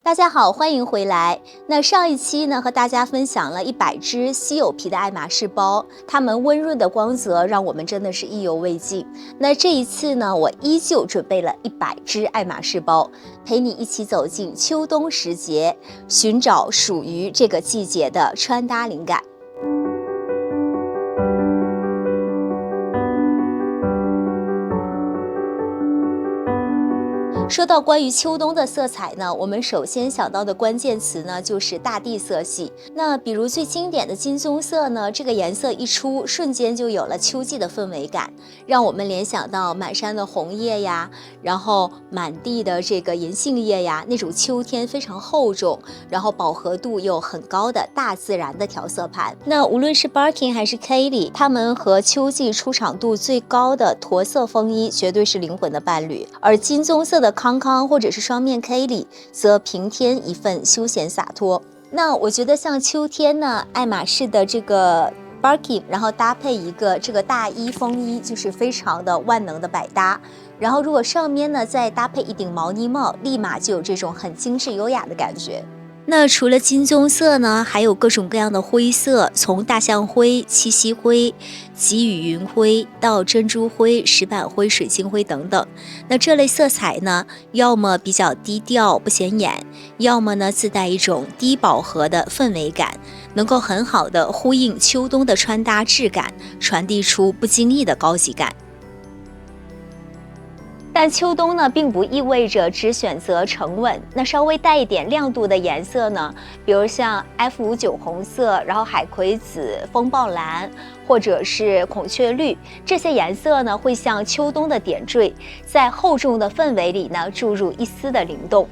大家好，欢迎回来。那上一期呢，和大家分享了100只稀有皮的爱马仕包，它们温润的光泽让我们真的是意犹未尽。那这一次呢，我依旧准备了100只爱马仕包，陪你一起走进秋冬时节，寻找属于这个季节的穿搭灵感。说到关于秋冬的色彩呢，我们首先想到的关键词呢就是大地色系。那比如最经典的金棕色呢，这个颜色一出，瞬间就有了秋季的氛围感，让我们联想到满山的红叶呀，然后满地的这个银杏叶呀，那种秋天非常厚重，然后饱和度又很高的大自然的调色盘。那无论是 Birkin 还是 Kelly， 他们和秋季出场度最高的驼色风衣绝对是灵魂的伴侣，而金棕色的康康或者是双面 Kelly 则平添一份休闲洒脱。那我觉得像秋天呢，爱马仕的这个 Birkin， 然后搭配一个这个大衣风衣，就是非常的万能的百搭。然后如果上面呢再搭配一顶毛呢帽，立马就有这种很精致优雅的感觉。那除了金棕色呢，还有各种各样的灰色，从大象灰、七夕灰、极雨云灰到珍珠灰、石板灰、水晶灰等等。那这类色彩呢，要么比较低调不显眼，要么呢自带一种低饱和的氛围感，能够很好的呼应秋冬的穿搭质感，传递出不经意的高级感。但秋冬呢，并不意味着只选择沉稳，那稍微带一点亮度的颜色呢，比如像 F59红色，然后海葵紫、风暴蓝，或者是孔雀绿，这些颜色呢，会像秋冬的点缀，在厚重的氛围里呢，注入一丝的灵动。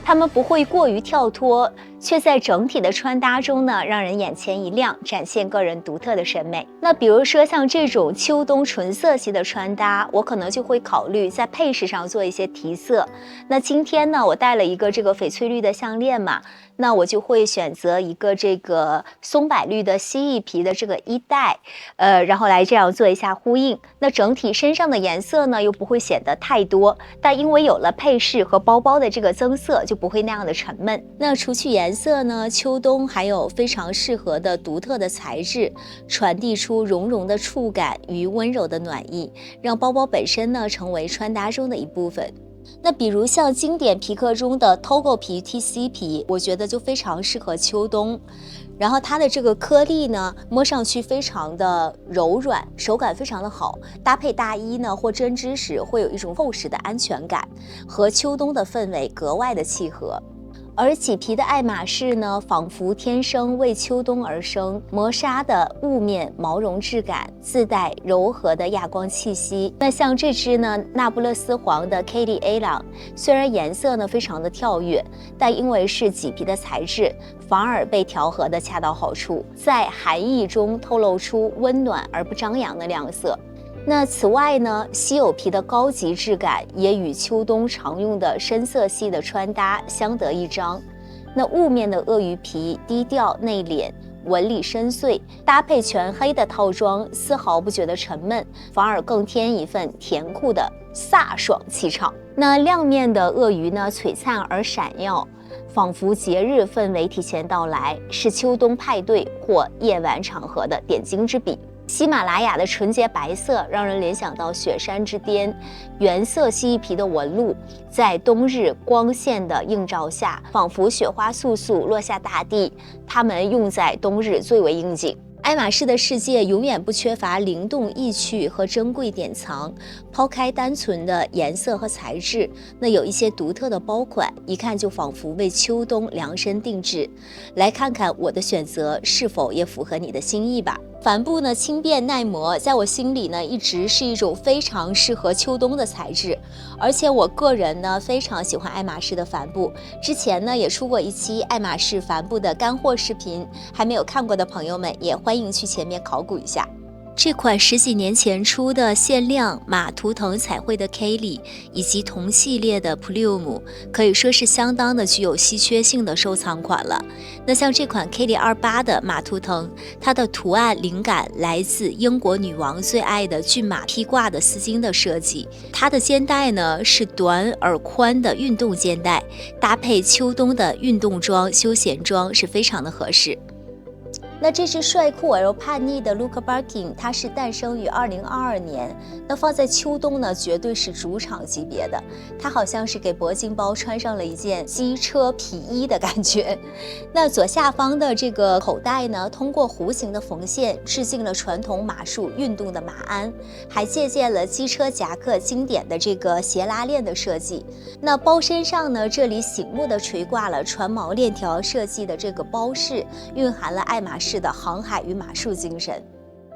它们不会过于跳脱，却在整体的穿搭中呢，让人眼前一亮，展现个人独特的审美。那比如说像这种秋冬纯色系的穿搭，我可能就会考虑在配饰上做一些提色。那今天呢，我戴了一个这个翡翠绿的项链嘛，那我就会选择一个这个松柏绿的蜥蜴皮的这个衣带，然后来这样做一下呼应。那整体身上的颜色呢，又不会显得太多，但因为有了配饰和包包的这个增色，就不会那样的沉闷。那除去颜色呢，秋冬还有非常适合的独特的材质，传递出绒绒的触感与温柔的暖意，让包包本身呢成为穿搭中的一部分。那比如像经典皮革中的 Togo 皮 TC 皮，我觉得就非常适合秋冬。然后它的这个颗粒呢，摸上去非常的柔软，手感非常的好，搭配大衣呢或针织时会有一种厚实的安全感，和秋冬的氛围格外的契合。而麂皮的爱马仕呢，仿佛天生为秋冬而生，磨砂的雾面毛绒质感，自带柔和的亚光气息。那像这支呢，那不勒斯黄的 Kelly A 朗，虽然颜色呢非常的跳跃，但因为是麂皮的材质，反而被调和的恰到好处，在寒意中透露出温暖而不张扬的亮色。那此外呢，稀有皮的高级质感也与秋冬常用的深色系的穿搭相得益彰。那雾面的鳄鱼皮低调内敛，纹理深邃，搭配全黑的套装，丝毫不觉得沉闷，反而更添一份甜酷的飒爽气场。那亮面的鳄鱼呢，璀璨而闪耀，仿佛节日氛围提前到来，是秋冬派对或夜晚场合的点睛之笔。喜马拉雅的纯洁白色让人联想到雪山之巅，原色蜥蜴皮的纹路在冬日光线的映照下，仿佛雪花簌簌落下大地，它们用在冬日最为应景。爱马仕的世界永远不缺乏灵动意趣和珍贵典藏，抛开单纯的颜色和材质，那有一些独特的包款，一看就仿佛为秋冬量身定制。来看看我的选择是否也符合你的心意吧。帆布呢轻便耐磨，在我心里呢一直是一种非常适合秋冬的材质，而且我个人呢非常喜欢爱马仕的帆布，之前呢也出过一期爱马仕帆布的干货视频，还没有看过的朋友们也欢迎去前面考古一下。这款10几年前出的限量马图腾彩绘的 Kelly 以及同系列的 Plume 可以说是相当的具有稀缺性的收藏款了。那像这款 Kelly 28的马图腾，它的图案灵感来自英国女王最爱的骏马披挂的丝巾的设计。它的肩带呢是短而宽的运动肩带，搭配秋冬的运动装、休闲装是非常的合适。那这只帅酷而又叛逆的 Luca Barking， 它是诞生于2022年。那放在秋冬呢，绝对是主场级别的。它好像是给铂金包穿上了一件机车皮衣的感觉。那左下方的这个口袋呢，通过弧形的缝线致敬了传统马术运动的马鞍，还借鉴了机车夹克经典的这个斜拉链的设计。那包身上呢，这里醒目的垂挂了船锚链条设计的这个包饰，蕴含了爱马仕的航海与马术精神。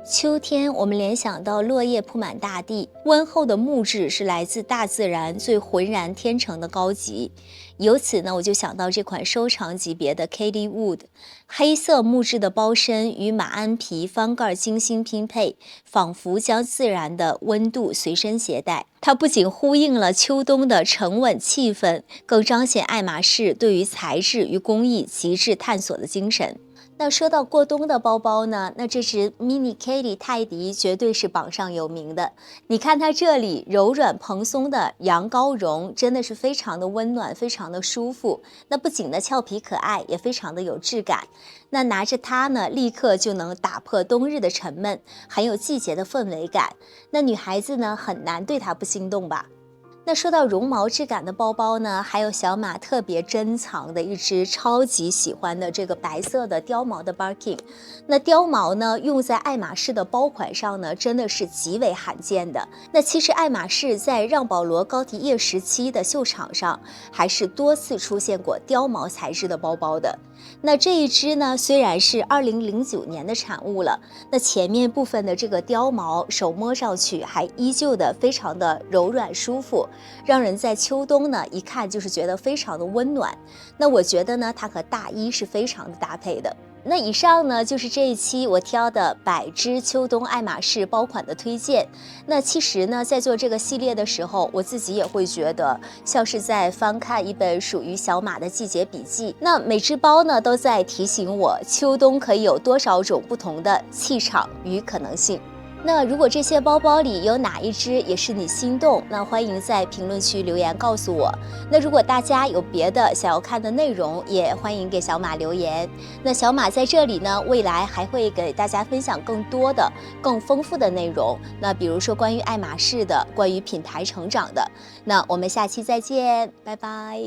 秋天，我们联想到落叶铺满大地，温厚的木质是来自大自然最浑然天成的高级。由此呢，我就想到这款收藏级别的 Kelly Wood， 黑色木质的包身与马鞍皮翻盖精心拼配，仿佛将自然的温度随身携带。它不仅呼应了秋冬的沉稳气氛，更彰显爱马仕对于材质与工艺极致探索的精神。那说到过冬的包包呢，那这只 Mini Kelly 泰迪绝对是榜上有名的。你看它这里柔软蓬松的羊羔绒，真的是非常的温暖，非常的舒服。那不仅的俏皮可爱，也非常的有质感。那拿着它呢，立刻就能打破冬日的沉闷，很有季节的氛围感。那女孩子呢，很难对它不心动吧。那说到绒毛质感的包包呢，还有小马特别珍藏的一只超级喜欢的这个白色的貂毛的 Barking。那貂毛呢，用在爱马仕的包款上呢，真的是极为罕见的。那其实爱马仕在让保罗高迪叶时期的秀场上，还是多次出现过貂毛材质的包包的。那这一只呢，虽然是2009年的产物了，那前面部分的这个貂毛，手摸上去还依旧的非常的柔软舒服，让人在秋冬呢一看就是觉得非常的温暖。那我觉得呢，它和大衣是非常的搭配的。那以上呢就是这一期我挑的100只秋冬爱马仕包款的推荐。那其实呢，在做这个系列的时候，我自己也会觉得像是在翻看一本属于小马的季节笔记。那每只包呢都在提醒我，秋冬可以有多少种不同的气场与可能性。那如果这些包包里有哪一只也是你心动，那欢迎在评论区留言告诉我。那如果大家有别的想要看的内容，也欢迎给小马留言。那小马在这里呢，未来还会给大家分享更多的、更丰富的内容。那比如说关于爱马仕的，关于品牌成长的。那我们下期再见，拜拜。